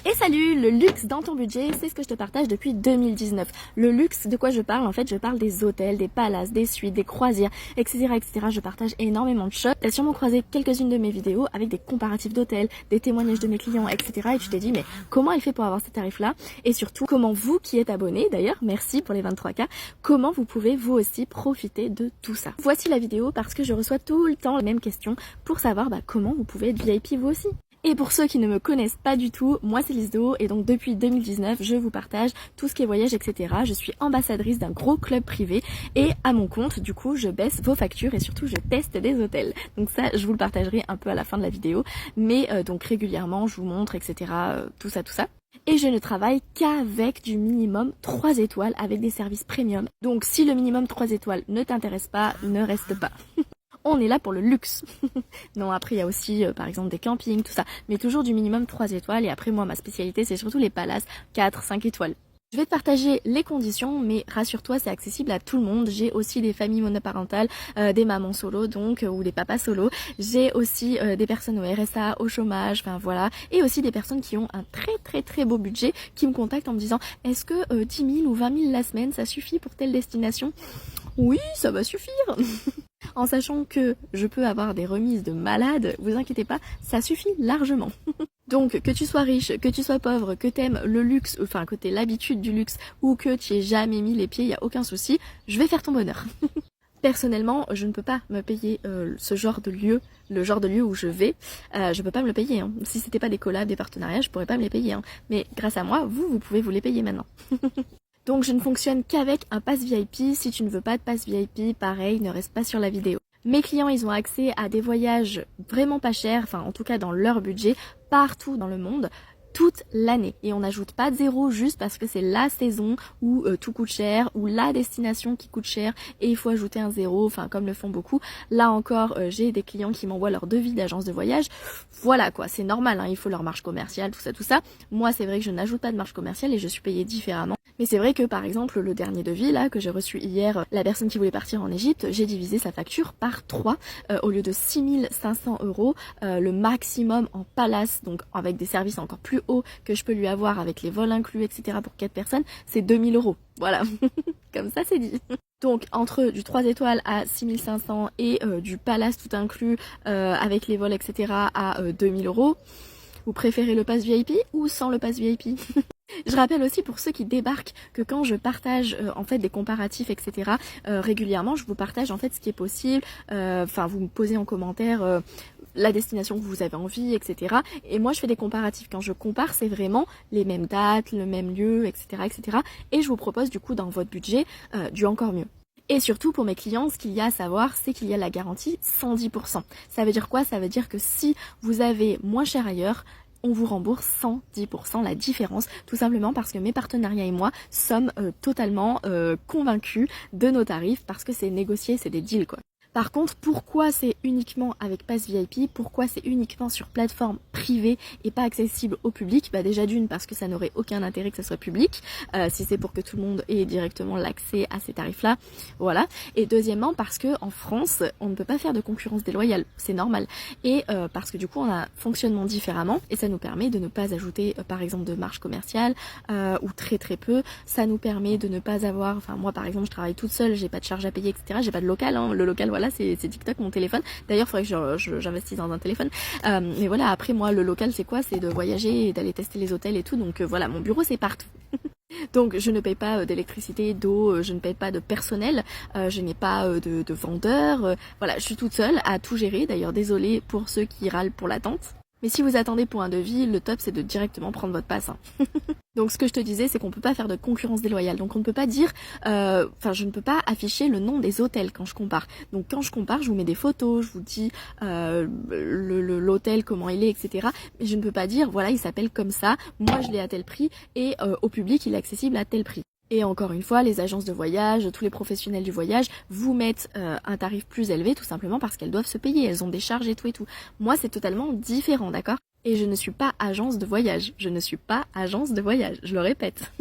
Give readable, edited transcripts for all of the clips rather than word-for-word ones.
Et salut, le luxe dans ton budget, c'est ce que je te partage depuis 2019. Le luxe, de quoi je parle? En fait, je parle des hôtels, des palaces, des suites, des croisières, etc., etc. Je partage énormément de choses. T'as sûrement croisé quelques-unes de mes vidéos avec des comparatifs d'hôtels, des témoignages de mes clients, etc. Et tu t'es dit, mais comment elle fait pour avoir ces tarifs-là? Et surtout, comment vous qui êtes abonné, d'ailleurs, merci pour les 23K, comment vous pouvez vous aussi profiter de tout ça? Voici la vidéo parce que je reçois tout le temps les mêmes questions pour savoir comment vous pouvez être VIP vous aussi. Et pour ceux qui ne me connaissent pas du tout, moi c'est Lizdo et donc depuis 2019 je vous partage tout ce qui est voyage, etc. Je suis ambassadrice d'un gros club privé et à mon compte du coup je baisse vos factures et surtout je teste des hôtels. Donc ça je vous le partagerai un peu à la fin de la vidéo, mais donc régulièrement je vous montre, etc. Tout ça. Et je ne travaille qu'avec du minimum 3 étoiles avec des services premium. Donc si le minimum 3 étoiles ne t'intéresse pas, ne reste pas. On est là pour le luxe. Non, après il y a aussi par exemple des campings, tout ça, mais toujours du minimum 3 étoiles. Et après moi ma spécialité c'est surtout les palaces 4, 5 étoiles. Je vais te partager les conditions, mais rassure-toi, c'est accessible à tout le monde. J'ai aussi des familles monoparentales, des mamans solo donc, ou des papas solo. J'ai aussi des personnes au RSA, au chômage, enfin voilà. Et aussi des personnes qui ont un très beau budget, qui me contactent en me disant est-ce que 10 000 ou 20 000 la semaine, ça suffit pour telle destination? Oui, ça va suffire. En sachant que je peux avoir des remises de malade, vous inquiétez pas, ça suffit largement. Donc que tu sois riche, que tu sois pauvre, que t'aimes le luxe, enfin que t'aies l'habitude du luxe ou que tu aies jamais mis les pieds, y a aucun souci, je vais faire ton bonheur. Personnellement, je ne peux pas me payer ce genre de lieu, le genre de lieu où je vais, je peux pas me le payer. Hein. Si c'était pas des collabs, des partenariats, je pourrais pas me les payer. Hein. Mais grâce à moi, vous pouvez vous les payer maintenant. Donc je ne fonctionne qu'avec un pass VIP. Si tu ne veux pas de pass VIP, pareil, ne reste pas sur la vidéo. Mes clients, ils ont accès à des voyages vraiment pas chers, enfin en tout cas dans leur budget, partout dans le monde, toute l'année. Et on n'ajoute pas de zéro juste parce que c'est la saison où tout coûte cher, ou la destination qui coûte cher et il faut ajouter un zéro, enfin comme le font beaucoup. Là encore, j'ai des clients qui m'envoient leur devis d'agence de voyage. Voilà quoi, c'est normal, hein, il faut leur marge commerciale, tout ça. Moi, c'est vrai que je n'ajoute pas de marge commerciale et je suis payée différemment. Mais c'est vrai que par exemple le dernier devis là que j'ai reçu hier, la personne qui voulait partir en Égypte, j'ai divisé sa facture par 3 au lieu de 6 500 €, le maximum en palace, donc avec des services encore plus hauts que je peux lui avoir avec les vols inclus, etc. pour 4 personnes, c'est 2 000 €. Voilà, comme ça c'est dit. Donc entre du 3 étoiles à 6 500 et du palace tout inclus avec les vols, etc. à 2 000 €, vous préférez le pass VIP ou sans le pass VIP? Je rappelle aussi pour ceux qui débarquent que quand je partage en fait des comparatifs, etc. Régulièrement, je vous partage en fait ce qui est possible. Enfin, vous me posez en commentaire la destination que vous avez envie, etc. Et moi, je fais des comparatifs. Quand je compare, c'est vraiment les mêmes dates, le même lieu, etc., etc. Et je vous propose du coup dans votre budget du encore mieux. Et surtout pour mes clients, ce qu'il y a à savoir, c'est qu'il y a la garantie 110%. Ça veut dire quoi? Ça veut dire que si vous avez moins cher ailleurs, on vous rembourse 110% la différence, tout simplement parce que mes partenariats et moi sommes totalement convaincus de nos tarifs parce que c'est négocié, c'est des deals quoi. Par contre, pourquoi c'est uniquement avec Pass VIP? Pourquoi c'est uniquement sur plateforme privée et pas accessible au public? Déjà d'une, parce que ça n'aurait aucun intérêt que ça soit public, si c'est pour que tout le monde ait directement l'accès à ces tarifs-là, voilà. Et deuxièmement, parce que en France, on ne peut pas faire de concurrence déloyale, c'est normal. Et parce que du coup, on a un fonctionnement différemment et ça nous permet de ne pas ajouter, par exemple, de marge commerciale ou très peu. Ça nous permet de ne pas avoir, enfin moi par exemple, je travaille toute seule, j'ai pas de charge à payer, etc. J'ai pas de local, hein. Le local, voilà, c'est TikTok, mon téléphone. D'ailleurs, il faudrait que j'investisse dans un téléphone. Mais voilà, après moi, le local, c'est quoi? C'est de voyager et d'aller tester les hôtels et tout. Donc voilà, mon bureau, c'est partout. Donc je ne paye pas d'électricité, d'eau, je ne paye pas de personnel, je n'ai pas de vendeur. Voilà, je suis toute seule à tout gérer. D'ailleurs, désolée pour ceux qui râlent pour l'attente. Mais si vous attendez pour un devis, le top c'est de directement prendre votre passe. Hein. Donc ce que je te disais, c'est qu'on peut pas faire de concurrence déloyale. Donc on ne peut pas dire, je ne peux pas afficher le nom des hôtels quand je compare. Donc quand je compare, je vous mets des photos, je vous dis l'hôtel, comment il est, etc. Mais je ne peux pas dire, voilà, il s'appelle comme ça, moi je l'ai à tel prix et au public il est accessible à tel prix. Et encore une fois, les agences de voyage, tous les professionnels du voyage vous mettent un tarif plus élevé tout simplement parce qu'elles doivent se payer, elles ont des charges et tout. Moi, c'est totalement différent, d'accord? Et je ne suis pas agence de voyage, je ne le répète.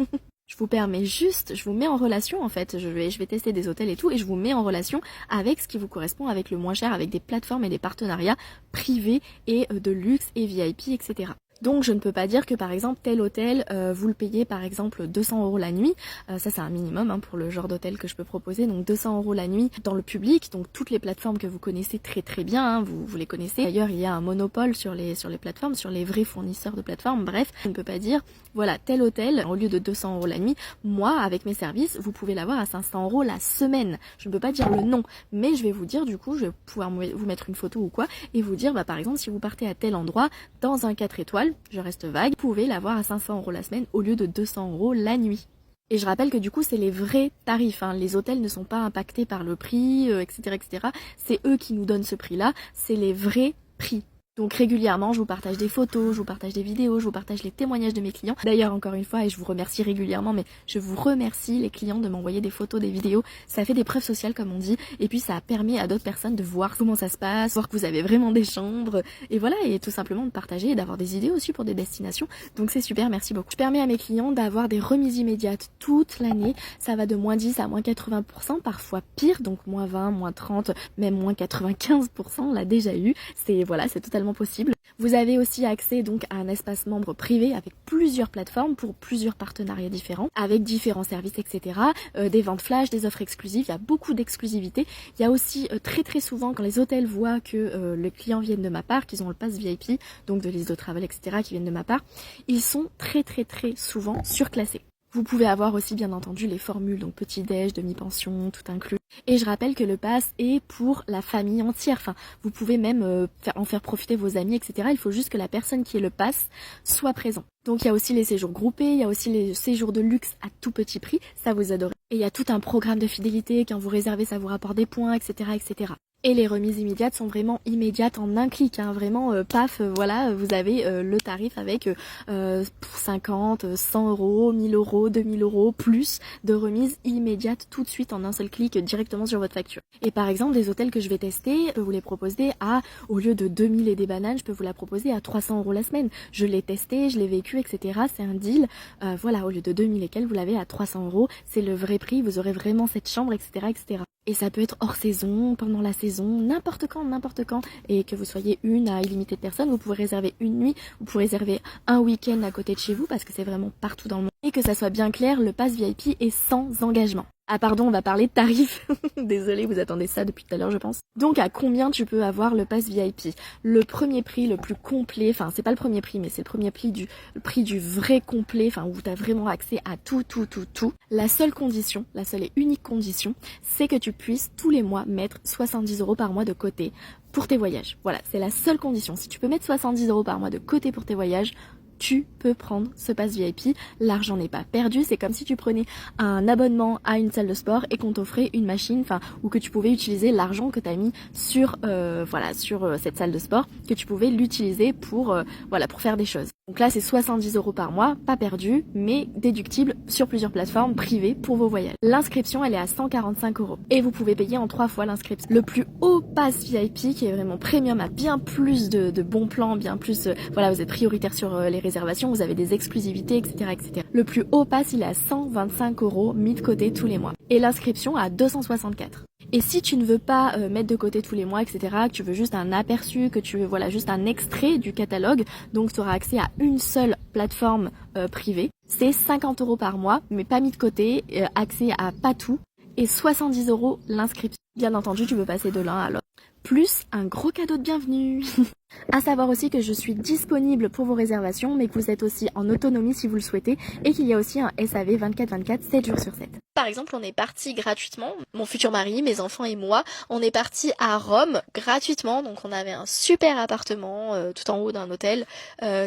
Je vous permets juste, je vous mets en relation en fait, je vais tester des hôtels et tout et je vous mets en relation avec ce qui vous correspond, avec le moins cher, avec des plateformes et des partenariats privés et de luxe et VIP, etc. Donc je ne peux pas dire que par exemple tel hôtel, vous le payez par exemple 200 € la nuit, ça c'est un minimum pour le genre d'hôtel que je peux proposer, donc 200 € la nuit dans le public, donc toutes les plateformes que vous connaissez très très bien, vous les connaissez. D'ailleurs il y a un monopole sur les plateformes, sur les vrais fournisseurs de plateformes, bref, je ne peux pas dire voilà tel hôtel, au lieu de 200 € la nuit, moi avec mes services, vous pouvez l'avoir à 500 € la semaine. Je ne peux pas dire le nom, mais je vais vous dire du coup, je vais pouvoir vous mettre une photo ou quoi, et vous dire par exemple si vous partez à tel endroit, dans un 4 étoiles, je reste vague, vous pouvez l'avoir à 500 € la semaine au lieu de 200 € la nuit. Et je rappelle que du coup c'est les vrais tarifs, les hôtels ne sont pas impactés par le prix, etc. etc. C'est eux qui nous donnent ce prix-là, c'est les vrais prix. Donc régulièrement, je vous partage des photos, je vous partage des vidéos, je vous partage les témoignages de mes clients. D'ailleurs, encore une fois, et je vous remercie régulièrement, mais je vous remercie les clients de m'envoyer des photos, des vidéos. Ça fait des preuves sociales comme on dit, et puis ça a permis à d'autres personnes de voir comment ça se passe, voir que vous avez vraiment des chambres, et voilà, et tout simplement de partager et d'avoir des idées aussi pour des destinations. Donc c'est super, merci beaucoup. Je permets à mes clients d'avoir des remises immédiates toute l'année. Ça va de moins 10 à moins 80%, parfois pire, donc moins 20, moins 30, même moins 95%, on l'a déjà eu. C'est voilà, c'est totalement possible. Vous avez aussi accès donc à un espace membre privé avec plusieurs plateformes pour plusieurs partenariats différents, avec différents services, etc. Des ventes flash, des offres exclusives, il y a beaucoup d'exclusivité. Il y a aussi très très souvent quand les hôtels voient que les clients viennent de ma part, qu'ils ont le pass VIP, donc de liste de travel, etc. qui viennent de ma part, ils sont très très très souvent surclassés. Vous pouvez avoir aussi bien entendu les formules, donc petit-déj, demi-pension, tout inclus. Et je rappelle que le pass est pour la famille entière. Enfin, vous pouvez même en faire profiter vos amis, etc. Il faut juste que la personne qui ait le pass soit présente. Donc il y a aussi les séjours groupés, il y a aussi les séjours de luxe à tout petit prix, ça vous adorez. Et il y a tout un programme de fidélité, quand vous réservez ça vous rapporte des points, etc. etc. Et les remises immédiates sont vraiment immédiates en un clic, vraiment paf, voilà, vous avez le tarif avec 50, 100 €, 1000 €, 2000 € plus de remises immédiates tout de suite en un seul clic directement sur votre facture. Et par exemple, des hôtels que je vais tester, je peux vous les proposer à, au lieu de 2000 et des bananes, je peux vous la proposer à 300 € la semaine. Je l'ai testé, je l'ai vécu, etc. C'est un deal, voilà, au lieu de 2000 et quelques, vous l'avez à 300 €, c'est le vrai prix, vous aurez vraiment cette chambre, etc. etc. Et ça peut être hors saison, pendant la saison, n'importe quand. Et que vous soyez une à illimité de personnes, vous pouvez réserver une nuit, vous pouvez réserver un week-end à côté de chez vous parce que c'est vraiment partout dans le monde. Et que ça soit bien clair, le pass VIP est sans engagement. Ah pardon, on va parler de tarifs. Désolée, vous attendez ça depuis tout à l'heure je pense. Donc à combien tu peux avoir le pass VIP? Le premier prix, le plus complet, enfin c'est pas le premier prix mais c'est le premier prix le prix du vrai complet, enfin où tu as vraiment accès à tout. La seule condition, la seule et unique condition, c'est que tu puisses tous les mois mettre 70 € par mois de côté pour tes voyages. Voilà, c'est la seule condition. Si tu peux mettre 70 € par mois de côté pour tes voyages, tu peux prendre ce pass VIP. L'argent n'est pas perdu, c'est comme si tu prenais un abonnement à une salle de sport et qu'on t'offrait une machine, ou que tu pouvais utiliser l'argent que tu as mis sur cette salle de sport, que tu pouvais l'utiliser pour faire des choses. Donc là c'est 70 € par mois, pas perdu, mais déductible sur plusieurs plateformes privées pour vos voyages. L'inscription elle est à 145 € et vous pouvez payer en 3 fois l'inscription. Le plus haut pass VIP qui est vraiment premium, a bien plus de bons plans, bien plus, vous êtes prioritaire sur les réservations, vous avez des exclusivités, etc., etc. Le plus haut pass il est à 125 € mis de côté tous les mois. Et l'inscription à 264. Et si tu ne veux pas mettre de côté tous les mois, etc., que tu veux juste un aperçu, que tu veux juste un extrait du catalogue, donc tu auras accès à une seule plateforme privée, c'est 50 € par mois, mais pas mis de côté, accès à pas tout, et 70 € l'inscription. Bien entendu, tu peux passer de l'un à l'autre. Plus un gros cadeau de bienvenue. À savoir aussi que je suis disponible pour vos réservations, mais que vous êtes aussi en autonomie si vous le souhaitez, et qu'il y a aussi un SAV 24/24, 7 jours sur 7. Par exemple, on est parti gratuitement, mon futur mari, mes enfants et moi, on est parti à Rome gratuitement, donc on avait un super appartement tout en haut d'un hôtel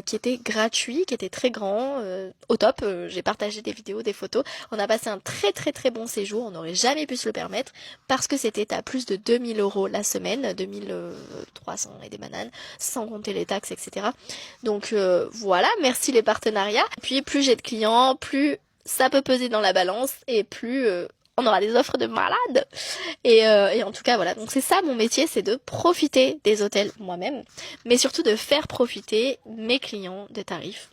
qui était gratuit, qui était très grand, au top, j'ai partagé des vidéos, des photos, on a passé un très très très bon séjour, on n'aurait jamais pu se le permettre, parce que c'était à plus de 2000 € la semaine, 2300 et des bananes, sans compter les taxes, etc. Donc voilà, merci les partenariats. Puis plus j'ai de clients, plus ça peut peser dans la balance et plus on aura des offres de malades. Et en tout cas voilà, donc c'est ça mon métier, c'est de profiter des hôtels moi-même, mais surtout de faire profiter mes clients de tarifs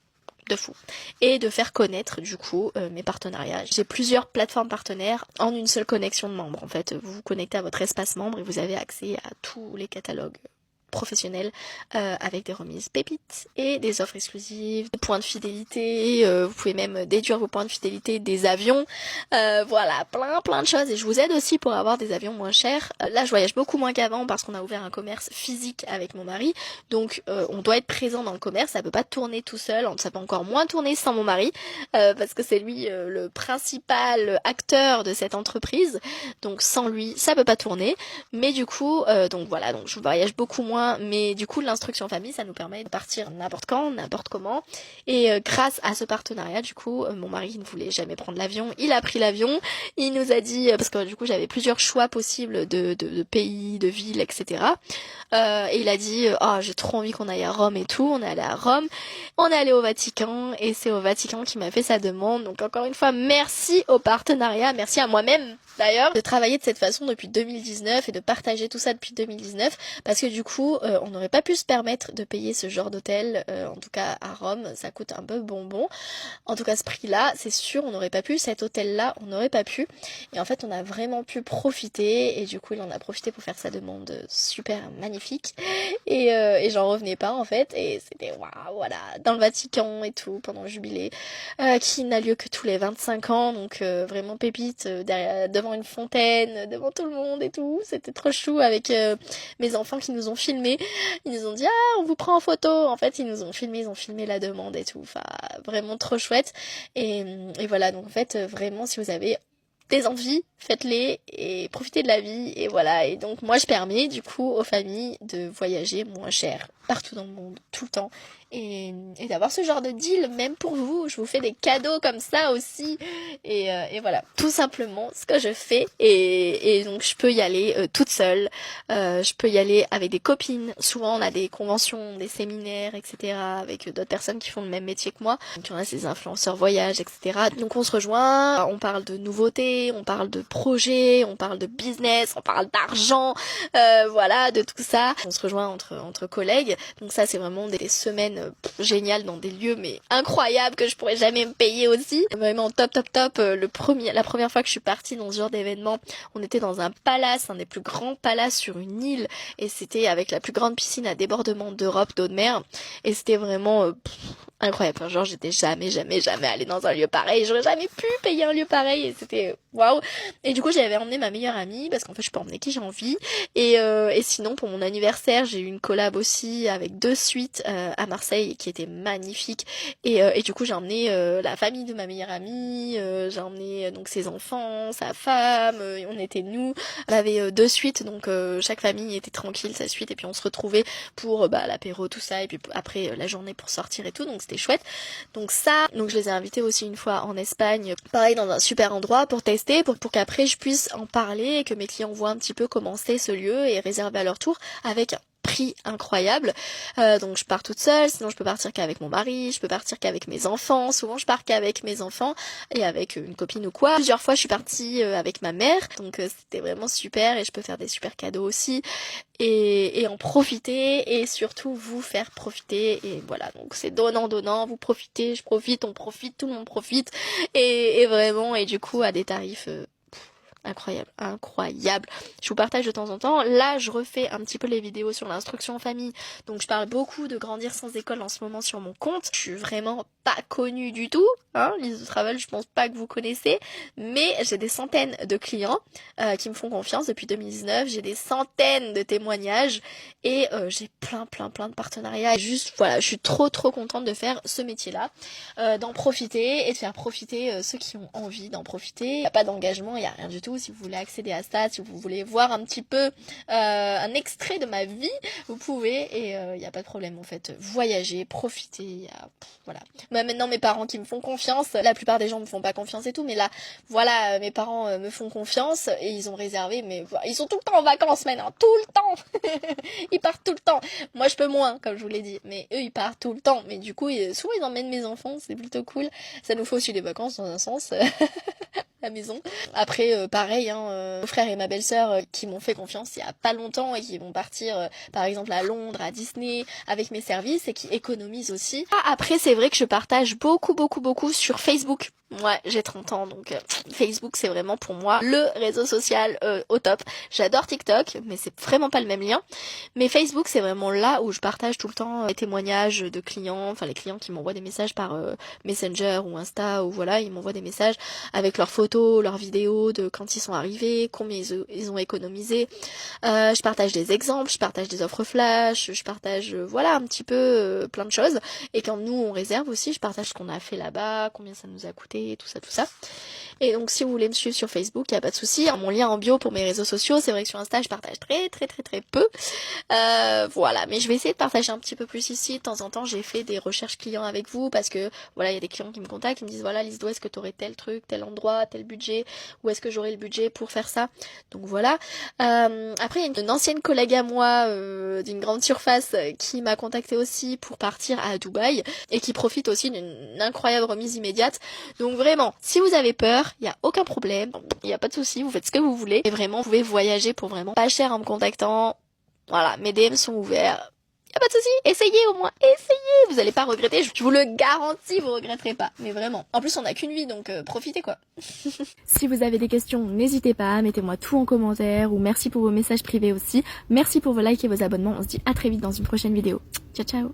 de fou et de faire connaître du coup mes partenariats. J'ai plusieurs plateformes partenaires en une seule connexion de membres. En fait, vous vous connectez à votre espace membre et vous avez accès à tous les catalogues professionnel avec des remises pépites et des offres exclusives, des points de fidélité, vous pouvez même déduire vos points de fidélité des avions, voilà, plein de choses, et je vous aide aussi pour avoir des avions moins chers. Là je voyage beaucoup moins qu'avant parce qu'on a ouvert un commerce physique avec mon mari, donc on doit être présent dans le commerce, ça peut pas tourner tout seul, ça peut encore moins tourner sans mon mari, parce que c'est lui le principal acteur de cette entreprise, donc sans lui ça peut pas tourner, mais du coup donc voilà, donc je voyage beaucoup moins, mais du coup l'instruction famille ça nous permet de partir n'importe quand, n'importe comment, et grâce à ce partenariat du coup mon mari ne voulait jamais prendre l'avion, il a pris l'avion, il nous a dit, parce que du coup j'avais plusieurs choix possibles de pays, de villes, etc. Et il a dit oh j'ai trop envie qu'on aille à Rome et tout, on est allé à Rome, on est allé au Vatican, et c'est au Vatican qu'il m'a fait sa demande, donc encore une fois merci au partenariat, merci à moi-même d'ailleurs de travailler de cette façon depuis 2019 et de partager tout ça depuis 2019, parce que du coup on n'aurait pas pu se permettre de payer ce genre d'hôtel, en tout cas à Rome ça coûte un peu bonbon, en tout cas ce prix là c'est sûr on n'aurait pas pu, cet hôtel là on n'aurait pas pu, et en fait on a vraiment pu profiter, et du coup il en a profité pour faire sa demande super magnifique, et j'en revenais pas en fait, et c'était waouh, voilà, dans le Vatican et tout pendant le jubilé qui n'a lieu que tous les 25 ans, donc vraiment pépite, derrière, devant une fontaine, devant tout le monde et tout, c'était trop chou, avec mes enfants qui nous ont filmé, ils nous ont dit ah on vous prend en photo, en fait ils nous ont filmé, ils ont filmé la demande et tout, enfin vraiment trop chouette, et voilà, donc en fait vraiment si vous avez des envies, faites-les et profitez de la vie, et voilà, et donc moi je permets du coup aux familles de voyager moins cher partout dans le monde, tout le temps, et d'avoir ce genre de deal même pour vous, je vous fais des cadeaux comme ça aussi, et voilà, tout simplement ce que je fais, et donc je peux y aller toute seule, je peux y aller avec des copines, souvent on a des conventions, des séminaires, etc. avec d'autres personnes qui font le même métier que moi, donc on a ces influenceurs voyage, etc. donc on se rejoint, on parle de nouveautés, on parle de projets, on parle de business, on parle d'argent, voilà, de tout ça, on se rejoint entre collègues, donc ça c'est vraiment des semaines géniales dans des lieux mais incroyables que je pourrais jamais me payer aussi, vraiment top. La première fois que je suis partie dans ce genre d'événement, on était dans un palace, un des plus grands palaces sur une île, et c'était avec la plus grande piscine à débordement d'Europe, d'eau de mer, et c'était vraiment incroyable, enfin, genre j'étais jamais allée dans un lieu pareil, j'aurais jamais pu payer un lieu pareil, et c'était waouh. Et du coup j'avais emmené ma meilleure amie, parce qu'en fait je peux emmener qui j'ai envie, et sinon pour mon anniversaire j'ai eu une collab aussi avec 2 suites à Marseille qui étaient magnifiques, et du coup j'ai emmené la famille de ma meilleure amie, j'ai emmené donc ses enfants, sa femme, on était nous, on avait 2 suites, donc chaque famille était tranquille, sa suite, et puis on se retrouvait pour l'apéro, tout ça, et puis après la journée pour sortir et tout, donc c'était chouette. Donc je les ai invités aussi une fois en Espagne, pareil dans un super endroit pour tester, pour qu'après je puisse en parler et que mes clients voient un petit peu comment c'est ce lieu et réserver à leur tour avec prix incroyable. Donc je pars toute seule, sinon je peux partir qu'avec mon mari, je peux partir qu'avec mes enfants, souvent je pars qu'avec mes enfants et avec une copine ou quoi. Plusieurs fois je suis partie avec ma mère, donc c'était vraiment super, et je peux faire des super cadeaux aussi, et en profiter, et surtout vous faire profiter, et voilà, donc c'est donnant, vous profitez, je profite, on profite, tout le monde profite, et vraiment, et du coup à des tarifs incroyable. Je vous partage de temps en temps. Là, je refais un petit peu les vidéos sur l'instruction en famille. Donc, je parle beaucoup de grandir sans école en ce moment sur mon compte. Je suis vraiment pas connue du tout. Lise de Travel, je pense pas que vous connaissez. Mais j'ai des centaines de clients qui me font confiance depuis 2019. J'ai des centaines de témoignages. Et j'ai plein de partenariats. Et juste, voilà, je suis trop contente de faire ce métier-là. D'en profiter et de faire profiter ceux qui ont envie d'en profiter. Il n'y a pas d'engagement, il n'y a rien du tout. Si vous voulez accéder à ça, si vous voulez voir un petit peu un extrait de ma vie, vous pouvez, et il n'y a pas de problème en fait. Voyager, profiter, voilà. Bah, maintenant mes parents qui me font confiance, la plupart des gens me font pas confiance et tout, mais là, voilà, mes parents me font confiance et ils ont réservé, mais voilà, ils sont tout le temps en vacances maintenant, tout le temps. Ils partent tout le temps. Moi je peux moins, comme je vous l'ai dit, mais eux ils partent tout le temps. Mais du coup, souvent ils emmènent mes enfants, c'est plutôt cool. Ça nous fait aussi des vacances dans un sens. La maison. Après, pareil, mon frère et ma belle-sœur qui m'ont fait confiance il y a pas longtemps et qui vont partir, par exemple, à Londres, à Disney, avec mes services, et qui économisent aussi. Après, c'est vrai que je partage beaucoup sur Facebook. Ouais, j'ai 30 ans, donc Facebook c'est vraiment pour moi le réseau social au top. J'adore TikTok, mais c'est vraiment pas le même lien. Mais Facebook c'est vraiment là où je partage tout le temps les témoignages de clients, enfin les clients qui m'envoient des messages par Messenger ou Insta, ou voilà, ils m'envoient des messages avec leurs photos, leurs vidéos de quand ils sont arrivés, combien ils ont économisé. Je partage des exemples, je partage des offres flash, je partage voilà un petit peu plein de choses. Et quand nous on réserve aussi, je partage ce qu'on a fait là-bas, combien ça nous a coûté, tout ça, tout ça. Et donc si vous voulez me suivre sur Facebook, il n'y a pas de souci. Mon lien en bio pour mes réseaux sociaux, c'est vrai que sur Insta je partage très peu. Voilà, mais je vais essayer de partager un petit peu plus ici. De temps en temps, j'ai fait des recherches clients avec vous parce que voilà, il y a des clients qui me contactent, qui me disent voilà Lise, où est-ce que tu aurais tel truc, tel endroit, tel budget, où est-ce que j'aurais le budget pour faire ça. Donc voilà. Après, il y a une ancienne collègue à moi d'une grande surface qui m'a contacté aussi pour partir à Dubaï et qui profite aussi d'une incroyable remise immédiate. Donc vraiment, si vous avez peur, il n'y a aucun problème, il n'y a pas de souci, vous faites ce que vous voulez. Et vraiment, vous pouvez voyager pour vraiment pas cher en me contactant. Voilà, mes DM sont ouverts. Y a pas de souci, essayez au moins, essayez, vous allez pas regretter, je vous le garantis, vous regretterez pas, mais vraiment. En plus, on n'a qu'une vie, donc profitez quoi. Si vous avez des questions, n'hésitez pas, mettez-moi tout en commentaire, ou merci pour vos messages privés aussi. Merci pour vos likes et vos abonnements, on se dit à très vite dans une prochaine vidéo. Ciao ciao.